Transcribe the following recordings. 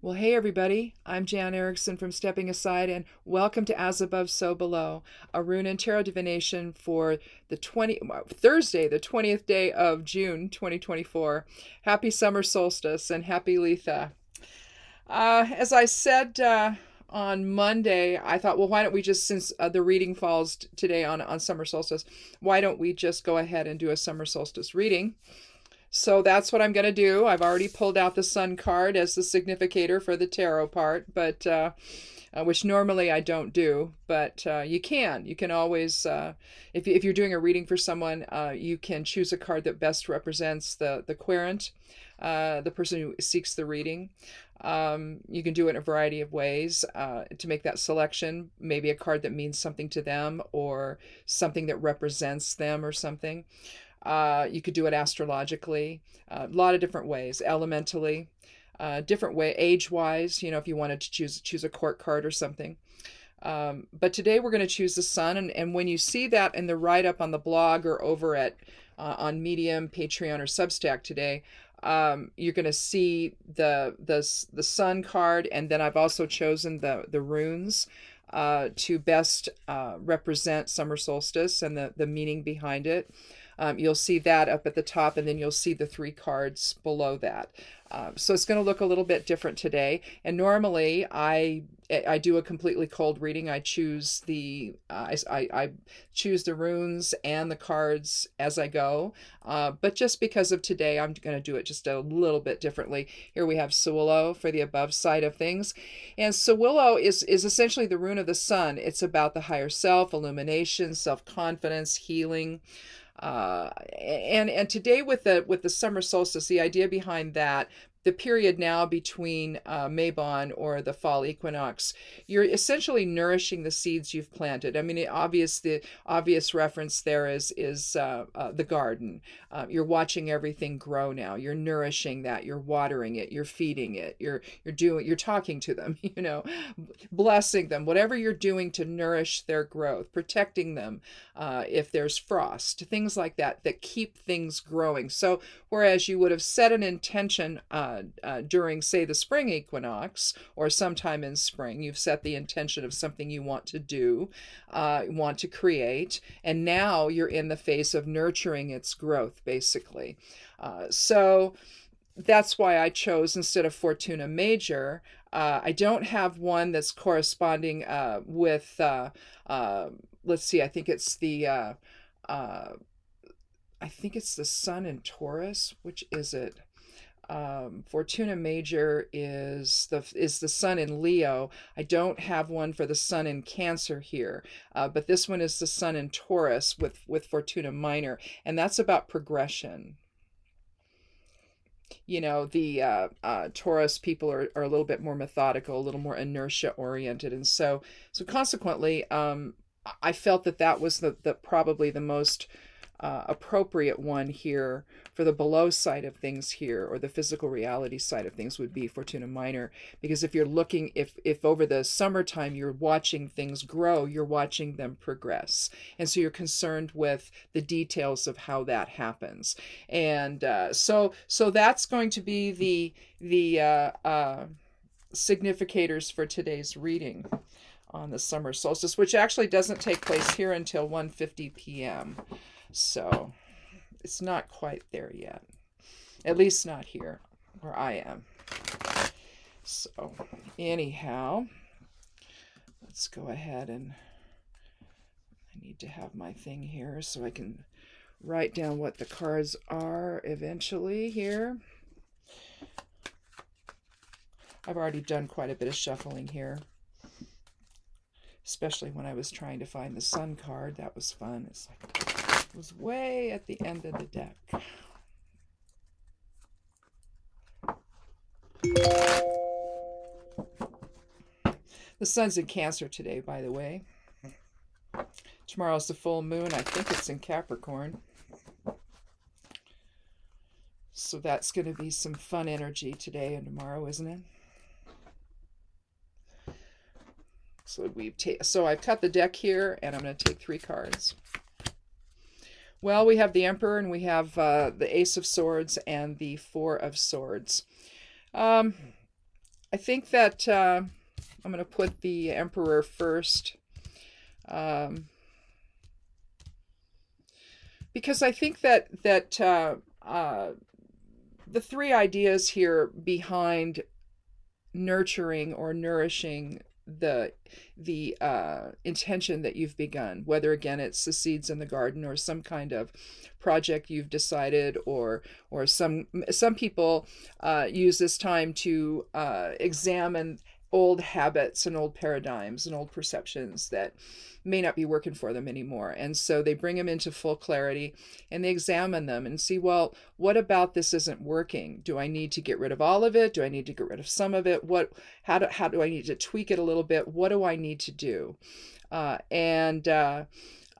Well, hey everybody, I'm Jan Erickson from Stepping Aside, and welcome to As Above, So Below, a rune and tarot divination for Thursday, the 20th day of June 2024. Happy summer solstice and happy Letha. As I said on Monday, I thought, well, why don't we just, since the reading falls today on summer solstice, why don't we just go ahead and do a summer solstice reading? So that's what I'm going to do. I've already pulled out the sun card as the significator for the tarot part, but which normally I don't do, but you can. You can always, if you're doing a reading for someone, you can choose a card that best represents the querent, the person who seeks the reading. You can do it in a variety of ways to make that selection. Maybe a card that means something to them or something that represents them or something. You could do it astrologically, a lot of different ways, elementally, different way, age-wise, if you wanted to choose a court card or something. But today we're going to choose the sun, and when you see that in the write-up on the blog or over at on Medium, Patreon, or Substack today, you're going to see the sun card, and then I've also chosen the runes to best represent summer solstice and the meaning behind it. You'll see that up at the top, and then you'll see the three cards below that. So it's going to look a little bit different today. And normally I do a completely cold reading. I choose I choose the runes and the cards as I go. But just because of today, I'm going to do it just a little bit differently. Here we have Sewillow for the above side of things. And Sewillow is essentially the rune of the sun. It's about the higher self, illumination, self-confidence, healing. And today with the summer solstice, the idea behind that, the period now between Mabon or the fall equinox, you're essentially nourishing the seeds you've planted. I mean, the obvious reference there is the garden. You're watching everything grow now. You're nourishing that. You're watering it. You're feeding it. You're talking to them. Blessing them. Whatever you're doing to nourish their growth, protecting them if there's frost, things like that keep things growing. So whereas you would have set an intention during, say, the spring equinox or sometime in spring, you've set the intention of something you want to do, want to create, and now you're in the phase of nurturing its growth, basically. So that's why I chose, instead of Fortuna Major, I don't have one that's corresponding with, let's see, I think it's the sun in Taurus. Which is it? Fortuna Major is the sun in Leo. I don't have one for the sun in Cancer here, but this one is the sun in Taurus with Fortuna Minor, and that's about progression. The Taurus people are a little bit more methodical, a little more inertia oriented, and so consequently, I felt that was the probably the most appropriate one here for the below side of things here, or the physical reality side of things, would be Fortuna Minor. Because if you're looking, if over the summertime you're watching things grow, you're watching them progress, and so you're concerned with the details of how that happens. And so that's going to be the significators for today's reading on the summer solstice, which actually doesn't take place here until 1:50 p.m. So it's not quite there yet. At least not here where I am. So anyhow, let's go ahead, and I need to have my thing here so I can write down what the cards are eventually here. I've already done quite a bit of shuffling here, especially when I was trying to find the sun card. That was fun. It was way at the end of the deck. The sun's in Cancer today, by the way. Tomorrow's the full moon. I think it's in Capricorn. So that's going to be some fun energy today and tomorrow, isn't it? So I've cut the deck here, and I'm going to take 3 cards. Well, we have the Emperor, and we have the Ace of Swords and the Four of Swords. I think that I'm going to put the Emperor first, um, because I think that the three ideas here behind nurturing or nourishing the intention that you've begun, whether again it's the seeds in the garden or some kind of project you've decided, or some people use this time to examine old habits and old paradigms and old perceptions that may not be working for them anymore. And so they bring them into full clarity and they examine them and see, well, what about this isn't working? Do I need to get rid of all of it? Do I need to get rid of some of it? How do I need to tweak it a little bit? What do I need to do? And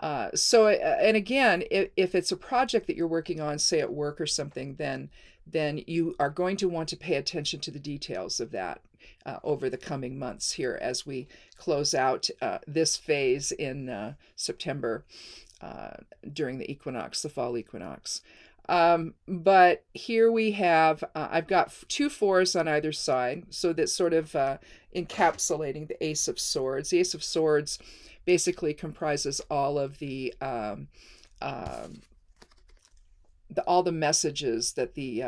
again, if it's a project that you're working on, say at work or something, then you are going to want to pay attention to the details of that over the coming months here as we close out this phase in September during the equinox, the fall equinox. But here we have, I've got two fours on either side, so that's sort of encapsulating the Ace of Swords. The Ace of Swords basically comprises all of all the messages that the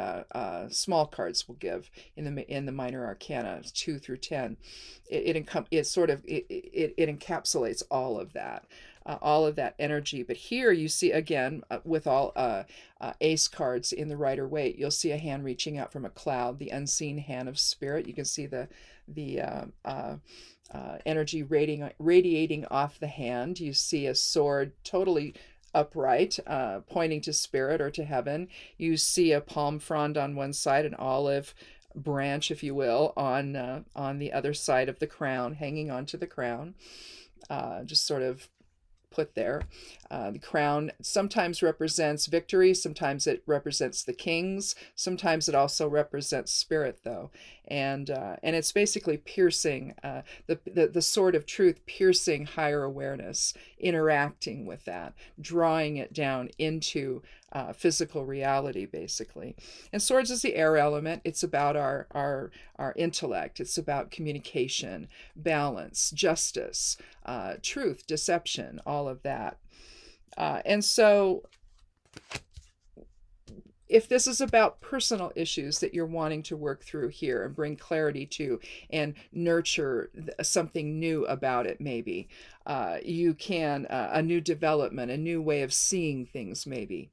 small cards will give in the minor arcana 2 through 10. It encapsulates all of that energy. But here you see again with all ace cards in the Rider-Waite, you'll see a hand reaching out from a cloud, the unseen hand of spirit. You can see the energy radiating off the hand. You see a sword totally upright, pointing to spirit or to heaven. You see a palm frond on one side, an olive branch, if you will, on the other side of the crown, hanging onto the crown, just sort of put there. The crown sometimes represents victory, sometimes it represents the kings, sometimes it also represents spirit, though, and it's basically piercing the sword of truth, piercing higher awareness, interacting with that, drawing it down into physical reality, basically. And swords is the air element. It's about our intellect. It's about communication, balance, justice, truth, deception, all of that. And so if this is about personal issues that you're wanting to work through here and bring clarity to and nurture something new about it, maybe you can, a new development, a new way of seeing things, maybe.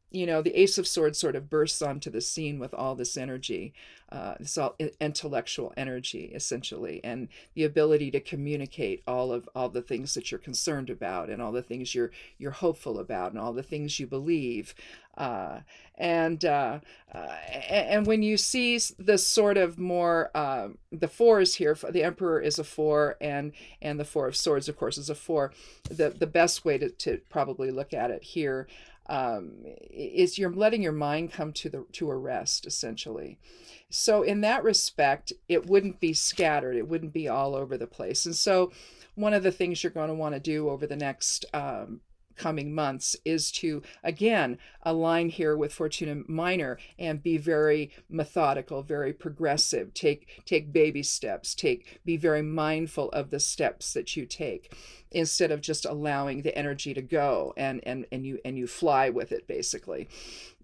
You know, the Ace of Swords sort of bursts onto the scene with all this energy, this all intellectual energy, essentially, and the ability to communicate all the things that you're concerned about, and all the things you're hopeful about, and all the things you believe. And when you see the sort of more the fours here, the Emperor is a 4, and the Four of Swords, of course, is a 4. The best way to probably look at it here is you're letting your mind come to a rest, essentially. So in that respect, it wouldn't be scattered, it wouldn't be all over the place. And so one of the things you're going to want to do over the next coming months is to again align here with Fortuna Minor and be very methodical, very progressive, take baby steps, be very mindful of the steps that you take, instead of just allowing the energy to go and you fly with it, basically.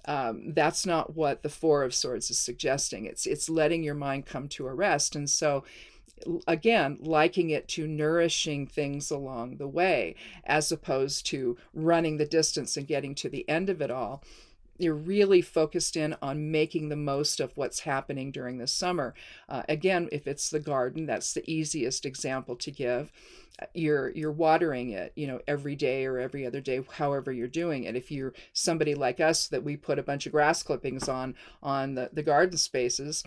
That's not what the Four of Swords is suggesting. It's letting your mind come to a rest. And so again, liking it to nourishing things along the way, as opposed to running the distance and getting to the end of it all. You're really focused in on making the most of what's happening during the summer. Again, if it's the garden, that's the easiest example to give. You're watering it, every day or every other day, however you're doing it. If you're somebody like us, that we put a bunch of grass clippings on the garden spaces,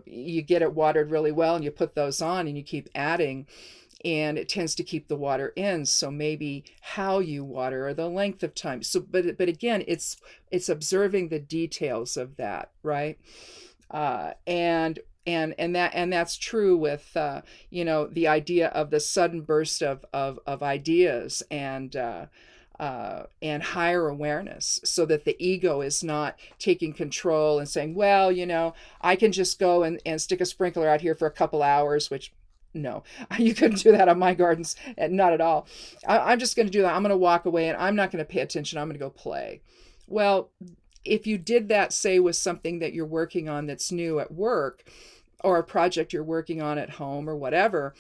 you get it watered really well, and you put those on and you keep adding, and it tends to keep the water in. So maybe how you water or the length of time. So, but again, it's observing the details of that, right? And that's true with the idea of the sudden burst of ideas and and higher awareness, so that the ego is not taking control and saying, well, I can just go and stick a sprinkler out here for a couple hours, which no, you couldn't do that on my gardens, not at all. I'm just going to do that. I'm going to walk away and I'm not going to pay attention. I'm going to go play. Well, if you did that, say, with something that you're working on that's new at work, or a project you're working on at home or whatever,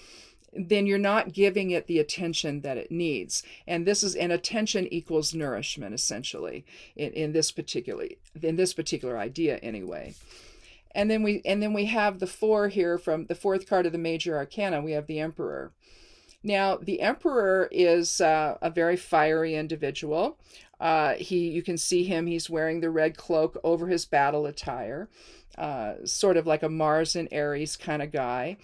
then you're not giving it the attention that it needs. And attention equals nourishment, essentially, in this particular idea anyway. And then we have the 4 here from the 4th card of the Major Arcana. We have the Emperor. Now, the Emperor is a very fiery individual. You can see him. He's wearing the red cloak over his battle attire, sort of like a Mars and Aries kind of guy.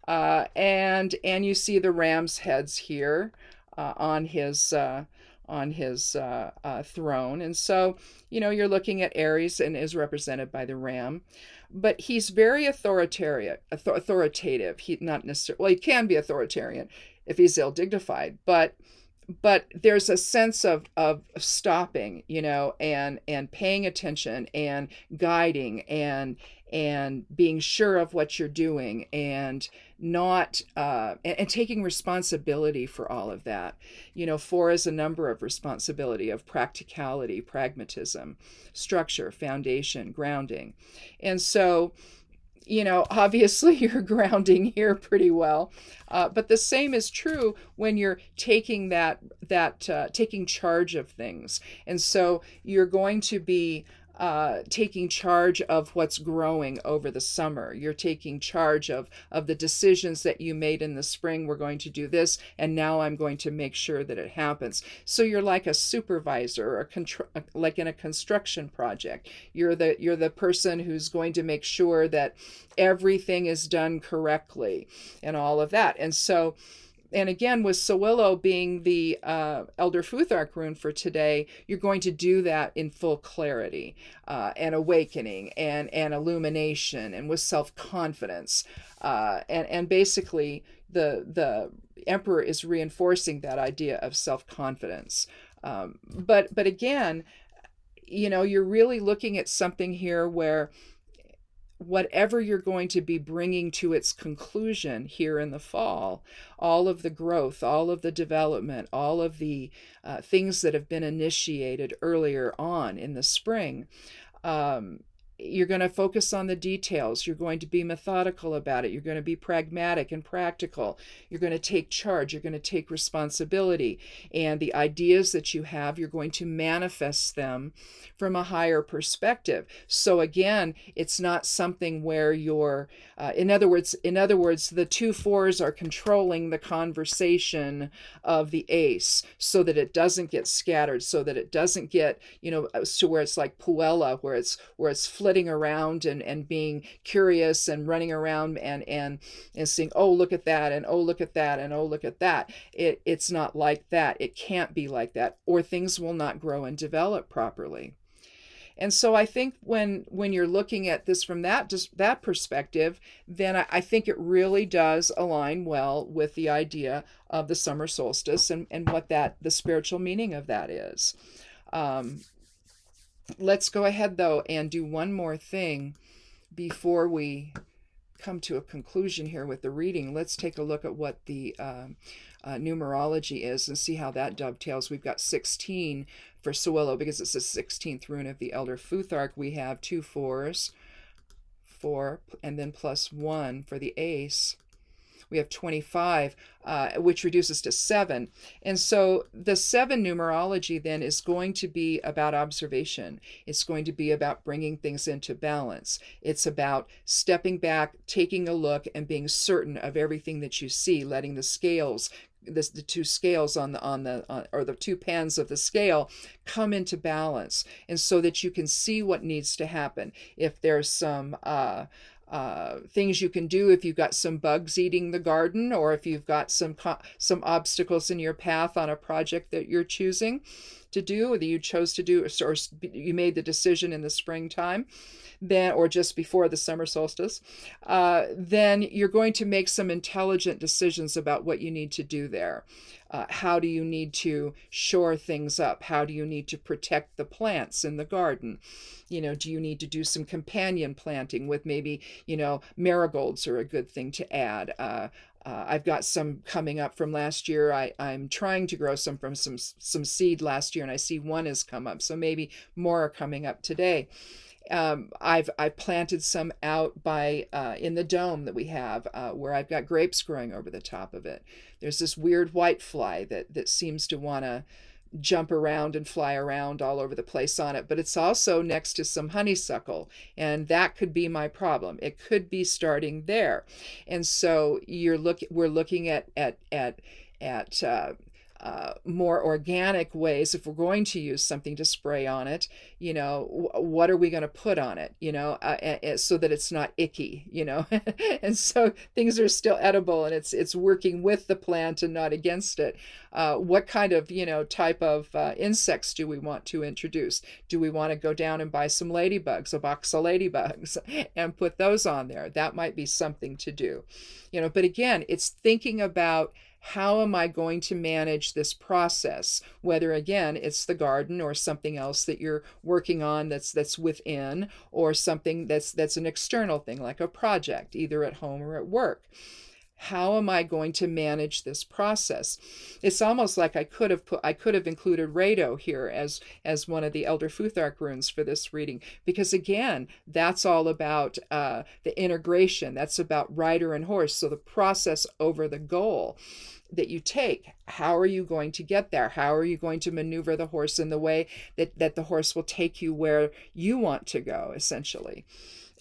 And you see the ram's heads here on his throne. And so, you're looking at Aries, and is represented by the ram. But he's very authoritative. He not necessarily, well, he can be authoritarian if he's ill-dignified, but there's a sense of stopping, and paying attention and guiding and being sure of what you're doing, and not and taking responsibility for all of that. 4 is a number of responsibility, of practicality, pragmatism, structure, foundation, grounding. And so, obviously you're grounding here pretty well, but the same is true when you're taking taking charge of things. And so you're going to be taking charge of what's growing over the summer. You're taking charge of the decisions that you made in the spring. We're going to do this, and now I'm going to make sure that it happens. So you're like a supervisor, or like in a construction project. You're the person who's going to make sure that everything is done correctly and all of that. And so, and again, with Sawillo being the Elder Futhark rune for today, you're going to do that in full clarity and awakening and illumination, and with self-confidence. And basically, the Emperor is reinforcing that idea of self-confidence. But again, you're really looking at something here where whatever you're going to be bringing to its conclusion here in the fall, all of the growth, all of the development, all of the things that have been initiated earlier on in the spring, you're going to focus on the details. You're going to be methodical about it. You're going to be pragmatic and practical. You're going to take charge. You're going to take responsibility. And the ideas that you have, you're going to manifest them from a higher perspective. So again, it's not something where you're, in other words, the 2 4s are controlling the conversation of the ace, so that it doesn't get scattered, so that it doesn't get, to where it's like Puella, where it's flitting around and being curious and running around and saying, oh, look at that, and oh, look at that, and oh, look at that. It's not like that. It can't be like that, or things will not grow and develop properly. And so I think when you're looking at this from that perspective, then I think it really does align well with the idea of the summer solstice and what the spiritual meaning of that is. Let's go ahead, though, and do one more thing before we come to a conclusion here with the reading. Let's take a look at what the numerology is and see how that dovetails. We've got 16 for Sawillo, because it's the 16th rune of the Elder Futhark. We have 2 4s, 4, and then +1 for the ace. We have 25, which reduces to 7. And so the 7 numerology then is going to be about observation. It's going to be about bringing things into balance. It's about stepping back, taking a look, and being certain of everything that you see, letting the scales, the 2 scales or the 2 pans of the scale come into balance, and so that you can see what needs to happen. If there's some things you can do, if you've got some bugs eating the garden, or if you've got some obstacles in your path on a project that you're choosing, to do, or that you chose to do, or you made the decision in the springtime, then, or just before the summer solstice, then you're going to make some intelligent decisions about what you need to do there. How do you need to shore things up? How do you need to protect the plants in the garden? Do you need to do some companion planting with maybe, marigolds are a good thing to add. I've got some coming up from last year. I'm trying to grow some from some seed last year, and I see one has come up. So maybe more are coming up today. I've planted some out by in the dome that we have, where I've got grapes growing over the top of it. There's this weird white fly that seems to want to jump around and fly around all over the place on it, but it's also next to some honeysuckle, and that could be my problem. It could be starting there. And so we're looking at more organic ways. If we're going to use something to spray on it, what are we going to put on it, so that it's not icky, and so things are still edible, and it's working with the plant and not against it. What kind of, type of insects do we want to introduce? Do we want to go down and buy some ladybugs, a box of ladybugs, and put those on there? That might be something to do, but again, it's thinking about, how am I going to manage this process? Whether, again, it's the garden or something else that you're working on that's within, or something that's an external thing, like a project, either at home or at work. How am I going to manage this process? It's almost like I could have included Rado here as one of the Elder Futhark runes for this reading, because again, that's all about the integration. That's about rider and horse. So the process over the goal that you take. How are you going to get there? How are you going to maneuver the horse in the way that the horse will take you where you want to go, essentially?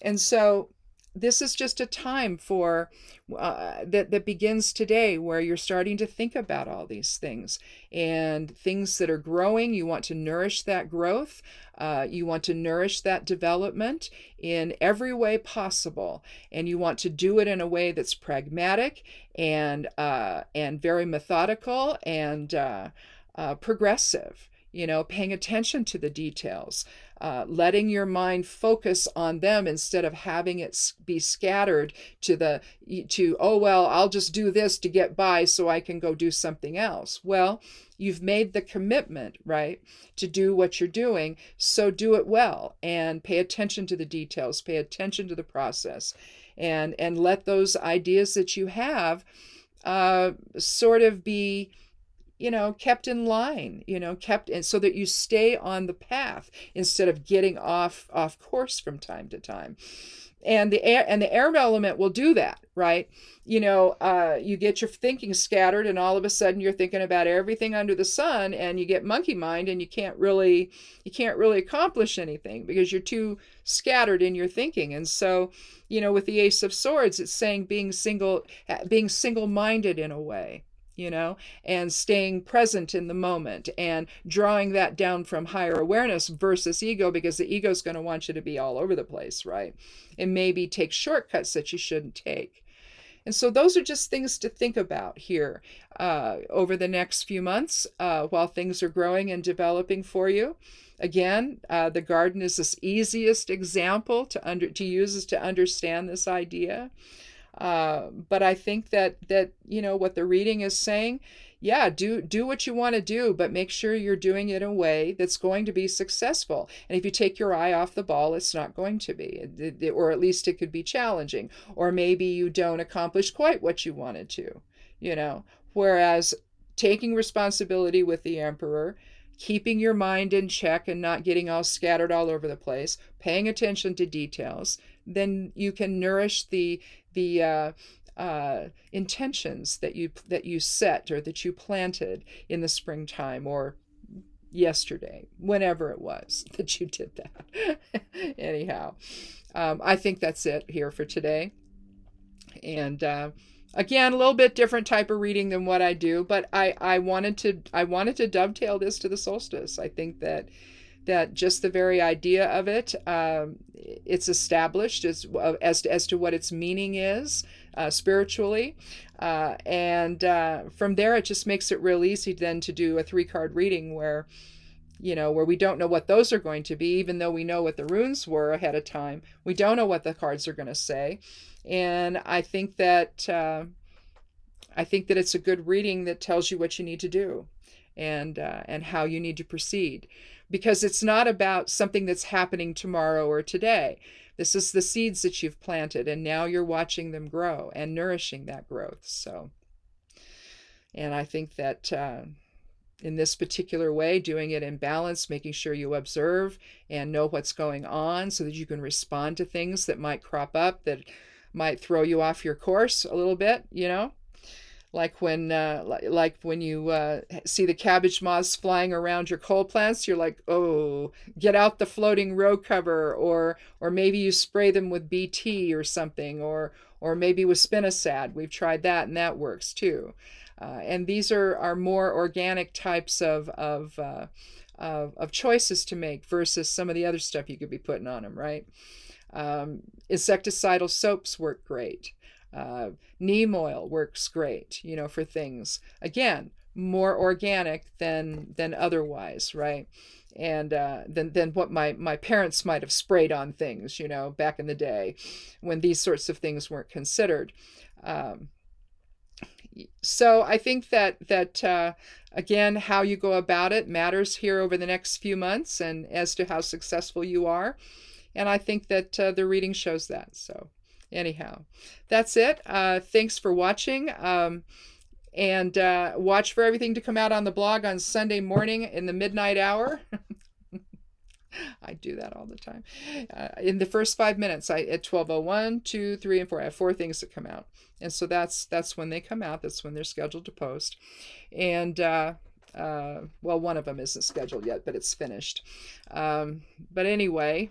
And so this is just a time for that begins today, where you're starting to think about all these things and things that are growing. You want to nourish that growth. You want to nourish that development in every way possible, and you want to do it in a way that's pragmatic and very methodical and progressive. Paying attention to the details, letting your mind focus on them instead of having it be scattered oh, well, I'll just do this to get by so I can go do something else. Well, you've made the commitment, right, to do what you're doing, so do it well and pay attention to the details, pay attention to the process, and let those ideas that you have sort of be kept in line, kept in, so that you stay on the path instead of getting off course from time to time. And the air element will do that, right? You get your thinking scattered, and all of a sudden you're thinking about everything under the sun, and you get monkey mind, and you can't really accomplish anything because you're too scattered in your thinking. And so, with the Ace of Swords, it's saying being single-minded in a way, and staying present in the moment and drawing that down from higher awareness versus ego, because the ego is going to want you to be all over the place, right? And maybe take shortcuts that you shouldn't take. And so those are just things to think about here over the next few months while things are growing and developing for you. Again, the garden is the easiest example to use is to understand this idea. But I think that what the reading is saying, yeah, do what you want to do, but make sure you're doing it in a way that's going to be successful. And if you take your eye off the ball, it's not going to be, or at least it could be challenging, or maybe you don't accomplish quite what you wanted to, whereas taking responsibility with the Emperor, keeping your mind in check and not getting all scattered all over the place, paying attention to details, then you can nourish the intentions that you set or that you planted in the springtime or yesterday, whenever it was that you did that. Anyhow, I think that's it here for today. And again, a little bit different type of reading than what I do, but I wanted to dovetail this to the solstice. I think that just the very idea of it, it's established as to what its meaning is spiritually, and from there it just makes it real easy then to do a 3-card reading where where we don't know what those are going to be, even though we know what the runes were ahead of time. We don't know what the cards are going to say. And I think that it's a good reading that tells you what you need to do and how you need to proceed, because it's not about something that's happening tomorrow or today. This is the seeds that you've planted, and now you're watching them grow and nourishing that growth. So, and I think that in this particular way, doing it in balance, making sure you observe and know what's going on so that you can respond to things that might crop up that might throw you off your course a little bit, like when you see the cabbage moths flying around your coal plants, you're like, oh, get out the floating row cover, or maybe you spray them with BT or something, or maybe with spinosad. We've tried that, and that works too. And these are more organic types of choices to make versus some of the other stuff you could be putting on them, right? Insecticidal soaps work great. Neem oil works great, for things, again, more organic than otherwise, right? And than what my parents might have sprayed on things, back in the day when these sorts of things weren't considered. So I think that again, how you go about it matters here over the next few months, and as to how successful you are. And I think that the reading shows that. So anyhow, that's it. Thanks for watching. And watch for everything to come out on the blog on Sunday morning in the midnight hour. I do that all the time. In the first 5 minutes, at 12:01, 2, 3, and 4, I have 4 things that come out. And so that's when they come out. That's when they're scheduled to post. And well, one of them isn't scheduled yet, but it's finished. But anyway,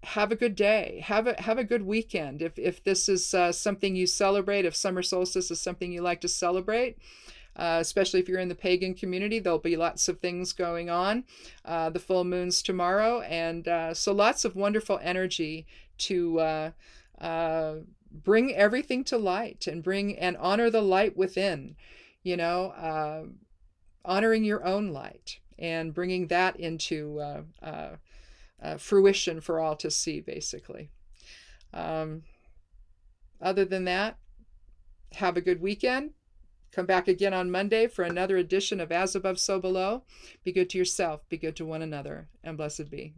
have a good day. Have a good weekend. If this is something you celebrate, if summer solstice is something you like to celebrate, especially if you're in the pagan community, there'll be lots of things going on. The full moon's tomorrow, and so lots of wonderful energy to bring everything to light and honor the light within, honoring your own light and bringing that into fruition for all to see, basically. Other than that, have a good weekend. Come back again on Monday for another edition of As Above, So Below. Be good to yourself, be good to one another, and blessed be.